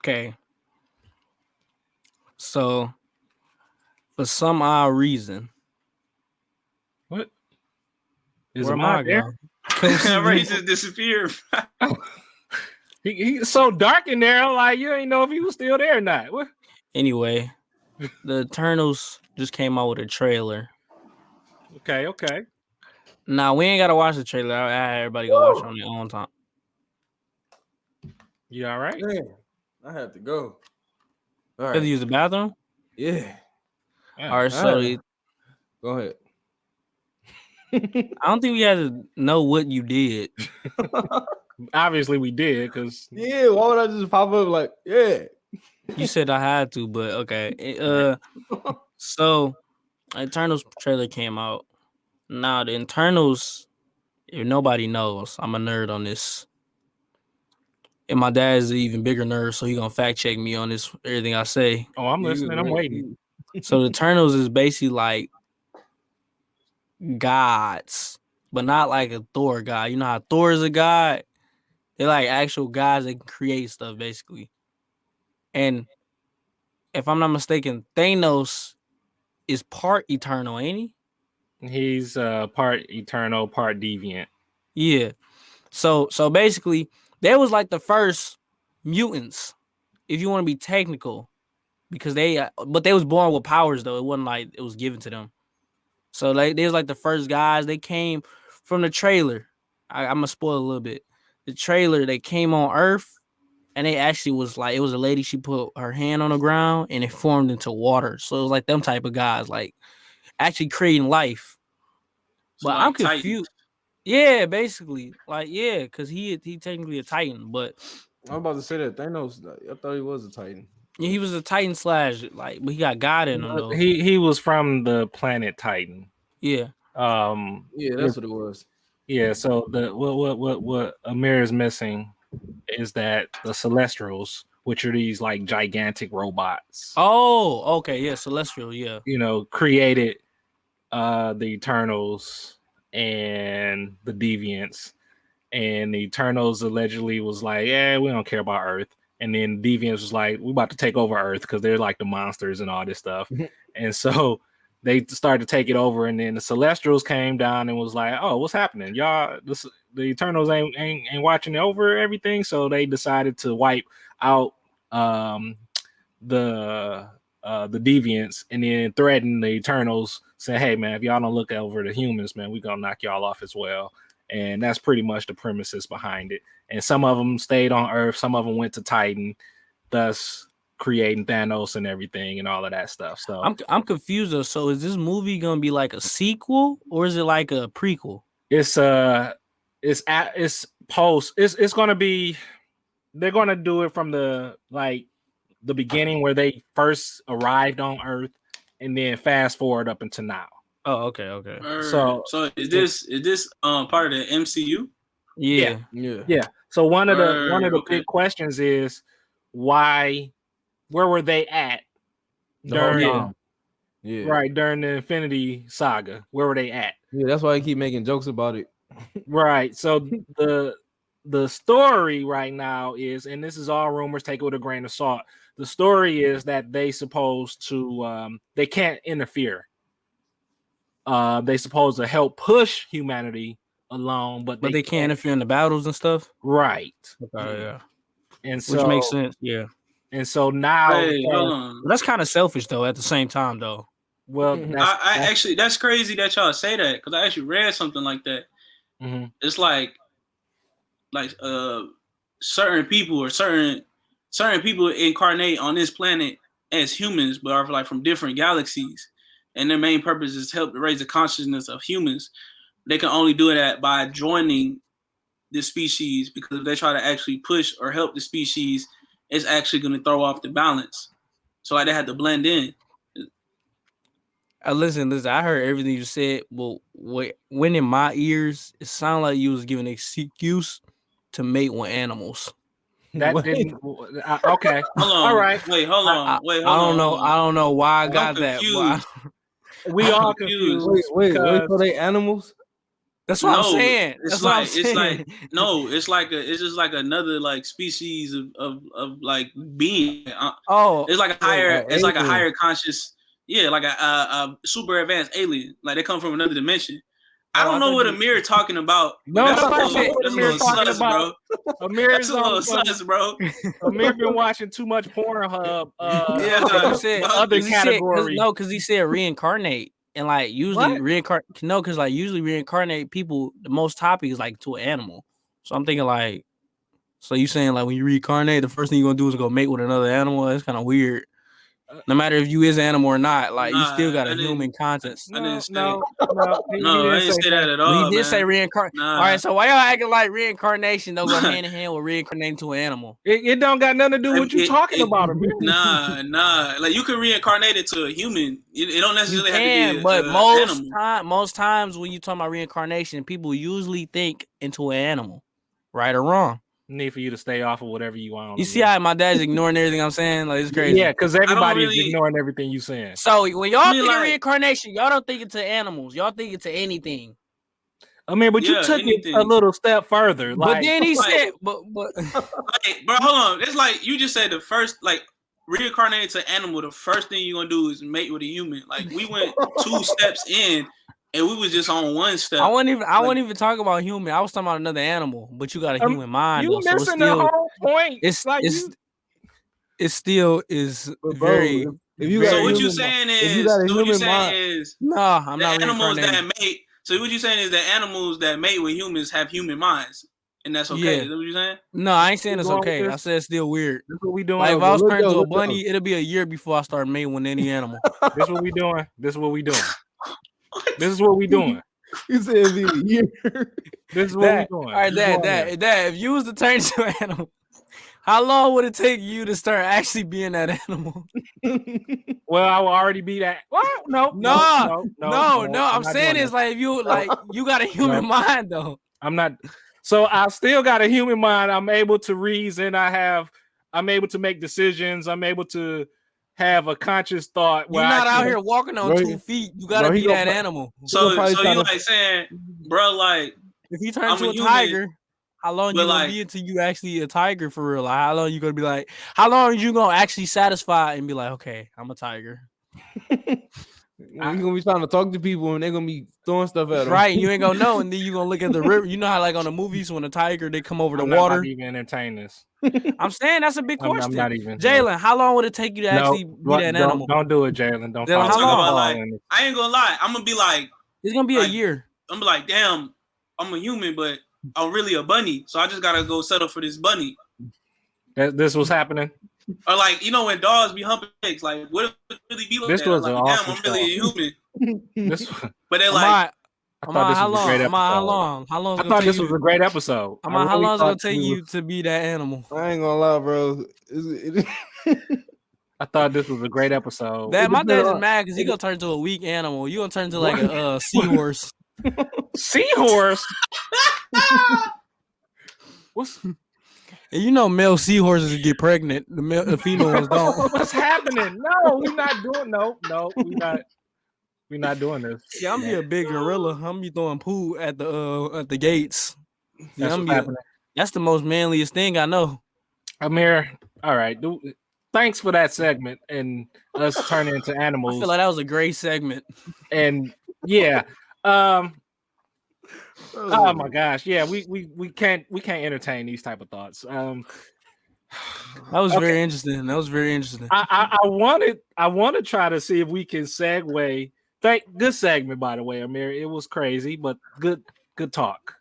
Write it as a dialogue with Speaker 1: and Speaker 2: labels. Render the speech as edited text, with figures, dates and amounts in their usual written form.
Speaker 1: Okay. So, for some odd reason,
Speaker 2: What? Is
Speaker 1: where am
Speaker 2: Ahmad
Speaker 1: I
Speaker 2: there?
Speaker 1: going?
Speaker 3: Right, he just disappeared.
Speaker 2: He's so dark in there. I'm like, you ain't know if he was still there or not. What?
Speaker 1: Anyway, the Eternals just came out with a trailer.
Speaker 2: Okay.
Speaker 1: Now we ain't gotta watch the trailer. I had everybody go watch it on their own time.
Speaker 2: You all right?
Speaker 4: Damn, I had to go. All
Speaker 1: Have to
Speaker 4: right.
Speaker 1: use the bathroom?
Speaker 4: Yeah.
Speaker 1: All right, so
Speaker 4: Go ahead.
Speaker 1: I don't think we had to know what you did.
Speaker 2: Obviously, we did because
Speaker 4: Yeah, why would I just pop up like, yeah?
Speaker 1: You said I had to, but okay. So Eternals trailer came out. Now the Eternals, if nobody knows, I'm a nerd on this. And my dad's an even bigger nerd, so he gonna fact check me on this everything I say.
Speaker 2: Oh, I'm listening. I'm waiting.
Speaker 1: So the Eternals is basically like gods, but not like a Thor god. You know how Thor is a god? They're like actual gods that can create stuff, basically. And if I'm not mistaken, Thanos is part eternal, ain't he?
Speaker 2: He's part eternal, part deviant.
Speaker 1: Yeah. So basically, they was like the first mutants, if you want to be technical, because but they was born with powers though. It wasn't like it was given to them. So they was like the first guys. They came from the trailer. I'm gonna spoil a little bit. The trailer, they came on Earth, and they actually was like, it was a lady. She put her hand on the ground, and it formed into water. So it was like them type of guys, like actually creating life.
Speaker 3: So
Speaker 1: But
Speaker 3: like
Speaker 1: I'm confused.
Speaker 3: Titans.
Speaker 1: Yeah, basically, like because he technically a Titan, but
Speaker 4: I'm about to say that Thanos. I thought he was a Titan.
Speaker 1: yeah, he was a Titan slash but he got God in him though.
Speaker 2: He was from the planet Titan.
Speaker 1: Yeah.
Speaker 4: Yeah, that's what it was.
Speaker 2: Yeah. So the what Ahmir is missing is that the Celestials, which are these like gigantic robots.
Speaker 1: Oh, okay, yeah, Celestial, yeah.
Speaker 2: Created the Eternals and the Deviants, and the Eternals allegedly was like, yeah, we don't care about Earth, and then Deviants was like, we about to take over Earth because they're like the monsters and all this stuff. And so they started to take it over, and then the Celestials came down and was like, oh, what's happening, y'all? The Eternals ain't watching over everything, so they decided to wipe out the Deviants, and then threaten the Eternals, saying, hey man, if y'all don't look over the humans, man, we gonna knock y'all off as well. And that's pretty much the premises behind it. And some of them stayed on Earth, some of them went to Titan, thus creating Thanos and everything and all of that stuff. So
Speaker 1: I'm confused though. So is this movie gonna be like a sequel or is it like a prequel?
Speaker 2: It's gonna be, they're gonna do it from the beginning where they first arrived on Earth, and then fast forward up until now.
Speaker 1: Oh, okay.
Speaker 3: So is this part of the MCU?
Speaker 1: Yeah.
Speaker 2: So one of the big questions is where were they at during during the Infinity Saga? Where were they at?
Speaker 4: Yeah, that's why I keep making jokes about it.
Speaker 2: Right. So the story right now is, and this is all rumors, take it with a grain of salt. The story is that they supposed to they can't interfere. They supposed to help push humanity along, but
Speaker 1: they can't interfere in the battles and stuff.
Speaker 2: Right.
Speaker 1: Okay, yeah.
Speaker 2: And so,
Speaker 1: which makes sense. Yeah.
Speaker 2: And so now,
Speaker 1: that's kind of selfish though. At the same time, though.
Speaker 2: Well,
Speaker 3: I actually, that's crazy that y'all say that, because I actually read something like that.
Speaker 2: Mm-hmm.
Speaker 3: It's like certain people or certain people incarnate on this planet as humans, but are like from different galaxies, and their main purpose is to help raise the consciousness of humans. They can only do that by joining the species, because if they try to actually push or help the species, it's actually going to throw off the balance. So like they had to blend in.
Speaker 1: Listen. I heard everything you said, but when in my ears, it sounded like you was giving an excuse to mate with animals.
Speaker 2: That didn't. Okay.
Speaker 3: Hold on.
Speaker 2: All right.
Speaker 3: Wait. Hold on. Wait.
Speaker 1: I don't know. I don't know why I got that.
Speaker 2: We all confused.
Speaker 4: Wait. So they animals?
Speaker 1: That's what I'm saying.
Speaker 3: It's
Speaker 1: That's what I'm
Speaker 3: like it's
Speaker 1: saying.
Speaker 3: like no, it's just like another like species of like being.
Speaker 1: Oh,
Speaker 3: It's like a higher, it's like a
Speaker 4: alien.
Speaker 3: higher conscious, yeah, like a super advanced alien. Like they come from another dimension. I
Speaker 2: Oh,
Speaker 3: don't
Speaker 2: I
Speaker 3: know
Speaker 2: thought
Speaker 3: what
Speaker 2: you-
Speaker 3: Amir talking about.
Speaker 2: No,
Speaker 3: That's a
Speaker 2: no,
Speaker 3: little,
Speaker 2: that's what
Speaker 3: that's a
Speaker 2: Amir
Speaker 3: little
Speaker 2: talking
Speaker 3: sus,
Speaker 2: about.
Speaker 3: bro.
Speaker 2: Amir
Speaker 3: That's
Speaker 2: is
Speaker 3: a little
Speaker 2: on some,
Speaker 3: sus, bro.
Speaker 2: Amir been watching too much Pornhub.
Speaker 3: Yeah,
Speaker 1: you said
Speaker 2: other
Speaker 1: because he said
Speaker 2: category.
Speaker 1: because he said reincarnate and like usually
Speaker 2: What?
Speaker 1: reincarnate. No, because like usually reincarnate people. The most topic is like to an animal. So I'm thinking like, so you saying like when you reincarnate, the first thing you're gonna do is go mate with another animal? That's kind of weird. No matter if you is an animal or not, like you still
Speaker 3: Nah,
Speaker 1: got
Speaker 3: I
Speaker 1: a human
Speaker 3: didn't.
Speaker 1: conscience.
Speaker 3: I didn't say.
Speaker 2: No. He
Speaker 3: No, I
Speaker 2: didn't
Speaker 3: didn't
Speaker 2: say
Speaker 3: say
Speaker 2: that.
Speaker 3: that at
Speaker 1: Well, he
Speaker 3: all,
Speaker 1: did say
Speaker 3: man.
Speaker 1: reincarnate.
Speaker 3: Nah.
Speaker 1: All right, so why y'all acting like reincarnation don't go hand in hand with reincarnating to an animal?
Speaker 2: It don't got nothing to do with what you talking about, Amir.
Speaker 3: Nah. Like you can reincarnate into a human. It don't
Speaker 1: You
Speaker 3: necessarily have to
Speaker 1: can,
Speaker 3: be
Speaker 1: but
Speaker 3: an animal.
Speaker 1: most times when you talk about reincarnation, people usually think into an animal, right or wrong.
Speaker 2: Need for you to stay off of whatever you want.
Speaker 1: You see how my dad's ignoring everything I'm saying? Like it's crazy.
Speaker 2: Yeah, because everybody is
Speaker 3: really-
Speaker 2: ignoring everything you saying.
Speaker 1: So when y'all
Speaker 3: I mean,
Speaker 1: think of
Speaker 3: like-
Speaker 1: reincarnation, y'all don't think into animals. Y'all think into anything.
Speaker 2: I mean, but you
Speaker 3: Yeah,
Speaker 2: took
Speaker 3: anything.
Speaker 2: it a little step further.
Speaker 1: But
Speaker 2: Like,
Speaker 1: then he
Speaker 3: like-
Speaker 1: said, but
Speaker 3: Like, bro, hold on. It's like you just said the first, like, reincarnated to animal. The first thing you're gonna do is mate with a human. Like, we went 2 steps in, and we was just on 1 step.
Speaker 1: I wouldn't even talk about human. I was talking about another animal. But you got a human mind.
Speaker 2: you
Speaker 1: Though, so
Speaker 2: missing the whole point.
Speaker 1: it's
Speaker 2: like
Speaker 1: it's it still is
Speaker 4: But bro,
Speaker 1: very.
Speaker 4: if you
Speaker 1: very-
Speaker 4: got
Speaker 3: So
Speaker 4: a
Speaker 3: what you
Speaker 4: human
Speaker 3: saying
Speaker 4: if
Speaker 3: is,
Speaker 4: you got a
Speaker 3: so what you
Speaker 4: human
Speaker 3: saying
Speaker 4: mind-
Speaker 3: is,
Speaker 1: No, I'm
Speaker 3: the
Speaker 1: not
Speaker 3: animals
Speaker 1: reincarnating.
Speaker 3: that mate. So what you saying is the animals that mate with humans have human minds, and that's okay.
Speaker 1: Yeah.
Speaker 3: Is that what you saying?
Speaker 1: No, I ain't saying
Speaker 2: You
Speaker 1: it's
Speaker 2: going with
Speaker 1: okay. I
Speaker 2: this?
Speaker 1: said it's still weird.
Speaker 2: This what we doing.
Speaker 1: Like if
Speaker 4: but
Speaker 1: I was
Speaker 4: look
Speaker 1: turned
Speaker 4: though,
Speaker 1: into a
Speaker 4: look
Speaker 1: bunny, it'll be a year before I start mating with any animal.
Speaker 2: This what we doing. This what we doing. This is what we doing.
Speaker 4: You said it'd be a year.
Speaker 2: This is what
Speaker 1: Dad,
Speaker 2: we doing.
Speaker 1: all right,
Speaker 2: This is what I'm
Speaker 1: Dad, if you was to turn into an animal, how long would it take you to start actually being that animal?
Speaker 2: Well, I will already be that. Well, no.
Speaker 1: No, I'm
Speaker 2: not
Speaker 1: saying
Speaker 2: doing
Speaker 1: it's like if you you got a human mind though.
Speaker 2: I'm not. So I still got a human mind. I'm able to reason. I'm able to make decisions. I'm able to have a conscious thought.
Speaker 1: You're not out here walking on
Speaker 4: Bro,
Speaker 1: 2 feet. You gotta
Speaker 4: bro, he
Speaker 1: be that
Speaker 4: gonna-
Speaker 1: animal.
Speaker 3: So
Speaker 4: probably
Speaker 3: you
Speaker 4: try to-
Speaker 3: like saying, bro, like,
Speaker 1: If you turn
Speaker 3: I'm
Speaker 1: into
Speaker 3: a
Speaker 1: a
Speaker 3: human,
Speaker 1: tiger, how long
Speaker 3: but
Speaker 1: you gonna
Speaker 3: like-
Speaker 1: be until you actually a tiger for real? Like how long you gonna be like? How long are you gonna actually satisfy and be like, okay, I'm a tiger,
Speaker 4: You gonna be trying to talk to people and they're gonna be throwing stuff at them.
Speaker 1: right? You ain't gonna know, and then you gonna look at the river. You know how like on the movies when a tiger they come over the
Speaker 2: I'm not about
Speaker 1: water.
Speaker 2: to even entertain this.
Speaker 1: I'm saying that's a big
Speaker 2: I'm
Speaker 1: question.
Speaker 2: not even.
Speaker 1: Jalen, how long would it take you to actually be that animal?
Speaker 2: Don't do it, Jalen. Don't
Speaker 1: Jalen,
Speaker 2: fall-
Speaker 1: how
Speaker 3: talk
Speaker 1: long?
Speaker 3: about
Speaker 2: fall
Speaker 3: like,
Speaker 2: in it.
Speaker 3: I ain't gonna lie. I'm gonna be like,
Speaker 1: It's gonna be a
Speaker 3: like-
Speaker 1: year.
Speaker 3: I'm like, damn, I'm a human, but I'm really a bunny. So I just gotta go settle for this bunny.
Speaker 2: This was happening.
Speaker 3: Or like, you know, when dogs be humping eggs, like, what if it really be like
Speaker 2: This
Speaker 3: that?
Speaker 2: was
Speaker 3: Like,
Speaker 2: an
Speaker 3: damn,
Speaker 2: awesome
Speaker 3: I'm really a human.
Speaker 2: This,
Speaker 3: But they're
Speaker 1: Am
Speaker 3: like,
Speaker 1: I?
Speaker 2: I
Speaker 1: Am
Speaker 2: thought
Speaker 1: I?
Speaker 2: this
Speaker 1: How
Speaker 2: was a
Speaker 1: long?
Speaker 2: great
Speaker 1: Am I? How
Speaker 2: episode.
Speaker 1: long? How long?
Speaker 2: I thought this was a great episode.
Speaker 1: Am I? How
Speaker 2: really
Speaker 1: long is it gonna
Speaker 2: thought
Speaker 1: take
Speaker 2: we
Speaker 1: you
Speaker 2: was-
Speaker 1: to be that animal?
Speaker 4: I ain't gonna lie, bro.
Speaker 2: I thought this was a great episode.
Speaker 1: That my
Speaker 4: depends
Speaker 1: dad's
Speaker 4: on-
Speaker 1: mad because he gonna turn into a weak animal. You gonna turn into like a seahorse.
Speaker 2: Seahorse. What's
Speaker 1: And you know male seahorses get pregnant. The female ones don't.
Speaker 2: what's happening? No, we're not doing. No, we're not doing this.
Speaker 1: Yeah, I'm be a big gorilla. I'm be throwing poo at the gates. Yeah,
Speaker 2: That's
Speaker 1: I'm
Speaker 2: what's
Speaker 1: be
Speaker 2: happening.
Speaker 1: that's the most manliest thing I know.
Speaker 2: Amir, all right. Thanks for that segment and us turning into
Speaker 1: I
Speaker 2: animals.
Speaker 1: feel like that was a great segment.
Speaker 2: And yeah, oh my gosh, yeah, we can't entertain these type of thoughts.
Speaker 1: That was
Speaker 2: Okay.
Speaker 1: very interesting. That was very interesting.
Speaker 2: I want to try to see if we can segue. Good segment, by the way, Amir. It was crazy, but good talk.